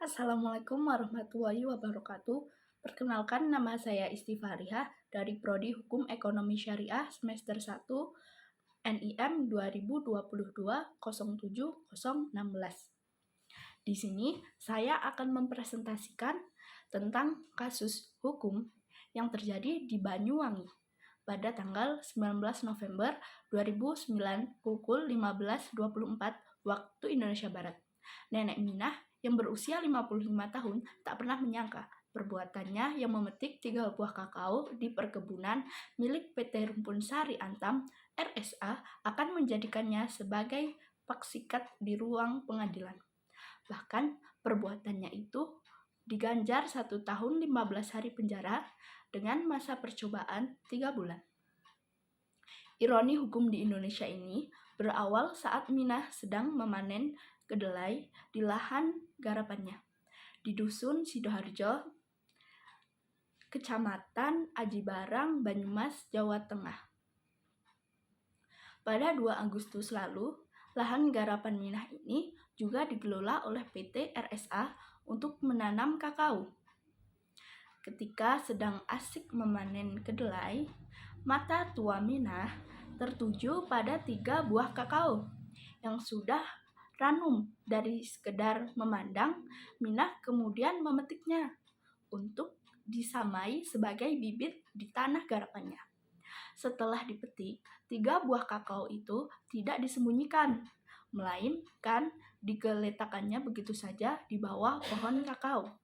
Assalamualaikum warahmatullahi wabarakatuh. Perkenalkan, nama saya Isti Farihah dari Prodi Hukum Ekonomi Syariah semester 1 NIM 2022-07-016. Di sini saya akan mempresentasikan tentang kasus hukum yang terjadi di Banyuwangi pada tanggal 19 November 2009 pukul 15.24 waktu Indonesia Barat. Nenek Minah yang berusia 55 tahun tak pernah menyangka perbuatannya yang memetik 3 buah kakao di perkebunan milik PT Rumpun Sari Antam RSA akan menjadikannya sebagai paksikat di ruang pengadilan. Bahkan perbuatannya itu diganjar 1 tahun 15 hari penjara dengan masa percobaan 3 bulan. Ironi hukum di Indonesia ini berawal saat Minah sedang memanen kedelai di lahan garapannya di Dusun Sidoharjo, Kecamatan Aji Barang, Banyumas, Jawa Tengah. Pada 2 Agustus lalu, lahan garapan Minah ini juga dikelola oleh PT RSA untuk menanam kakao. Ketika sedang asik memanen kedelai, mata tua Minah tertuju pada 3 buah kakao yang sudah ranum. Dari sekedar memandang, Minah kemudian memetiknya untuk disamai sebagai bibit di tanah garapannya. Setelah dipetik, 3 buah kakao itu tidak disembunyikan, melainkan digeletakkannya begitu saja di bawah pohon kakao.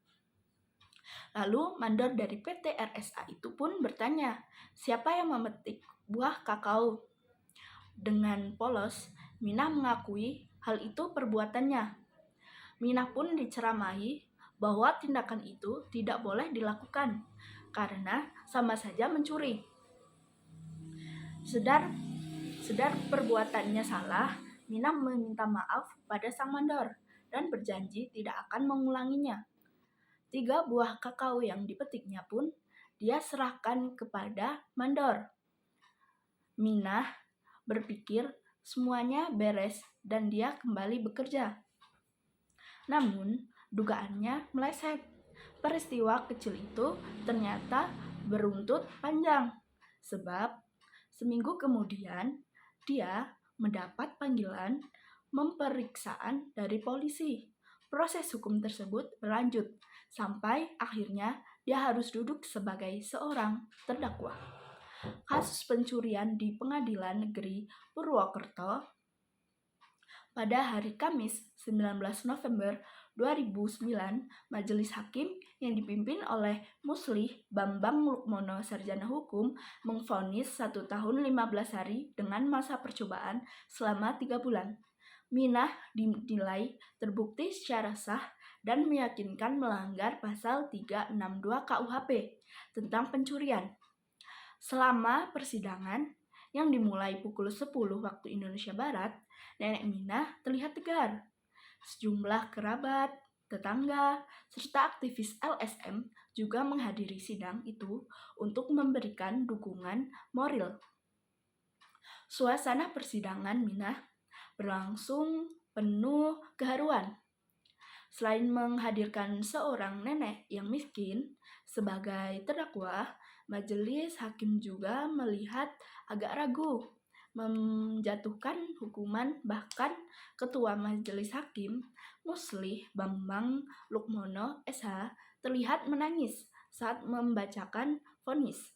Lalu mandor dari PT RSA itu pun bertanya, siapa yang memetik buah kakao? Dengan polos, Minah mengakui hal itu perbuatannya. Minah pun diceramahi bahwa tindakan itu tidak boleh dilakukan karena sama saja mencuri. Sedar perbuatannya salah, Minah meminta maaf pada sang mandor dan berjanji tidak akan mengulanginya. 3 buah kakao yang dipetiknya pun dia serahkan kepada mandor. Minah berpikir semuanya beres dan dia kembali bekerja. Namun, dugaannya meleset. Peristiwa kecil itu ternyata beruntut panjang, sebab seminggu kemudian dia mendapat panggilan pemeriksaan dari polisi. Proses hukum tersebut berlanjut sampai akhirnya dia harus duduk sebagai seorang terdakwa. Kasus pencurian di Pengadilan Negeri Purwokerto pada hari Kamis 19 November 2009, Majelis Hakim yang dipimpin oleh Muslih Bambang Lukmono Sarjana Hukum memvonis 1 tahun 15 hari dengan masa percobaan selama 3 bulan. Minah dinilai terbukti secara sah dan meyakinkan melanggar pasal 362 KUHP tentang pencurian. Selama persidangan yang dimulai pukul 10 waktu Indonesia Barat, Nenek Minah terlihat tegar. Sejumlah kerabat, tetangga, serta aktivis LSM juga menghadiri sidang itu untuk memberikan dukungan moral. Suasana persidangan Minah berlangsung penuh keharuan. Selain menghadirkan seorang nenek yang miskin sebagai terdakwa, majelis hakim juga melihat agak ragu menjatuhkan hukuman. Bahkan Ketua Majelis Hakim, Muslih Bambang Lukmono SH, terlihat menangis saat membacakan vonis.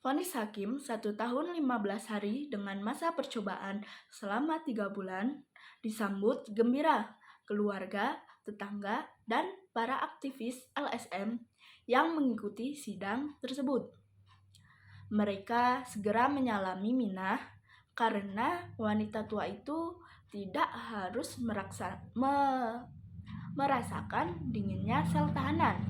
Vonis hakim 1 tahun 15 hari dengan masa percobaan selama 3 bulan disambut gembira keluarga, tetangga, dan para aktivis LSM yang mengikuti sidang tersebut. Mereka segera menyalami Minah karena wanita tua itu tidak harus merasakan dinginnya sel tahanan.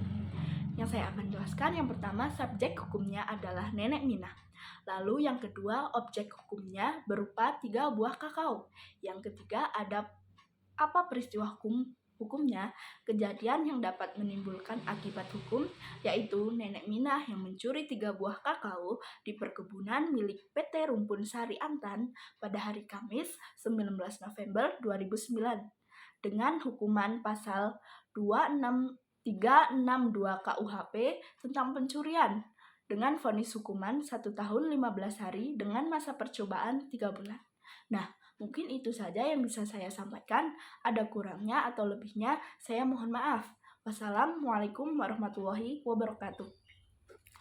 Yang saya akan jelaskan, yang pertama, subjek hukumnya adalah Nenek Minah. Lalu yang kedua, objek hukumnya berupa 3 buah kakao. Yang ketiga, ada apa peristiwa hukumnya, kejadian yang dapat menimbulkan akibat hukum, yaitu Nenek Minah yang mencuri 3 buah kakao di perkebunan milik PT Rumpun Sari Antam pada hari Kamis 19 November 2009. dengan hukuman pasal 362 KUHP tentang pencurian dengan vonis hukuman 1 tahun 15 hari dengan masa percobaan 3 bulan. Nah, mungkin itu saja yang bisa saya sampaikan. Ada kurangnya atau lebihnya, saya mohon maaf. Wassalamualaikum warahmatullahi wabarakatuh.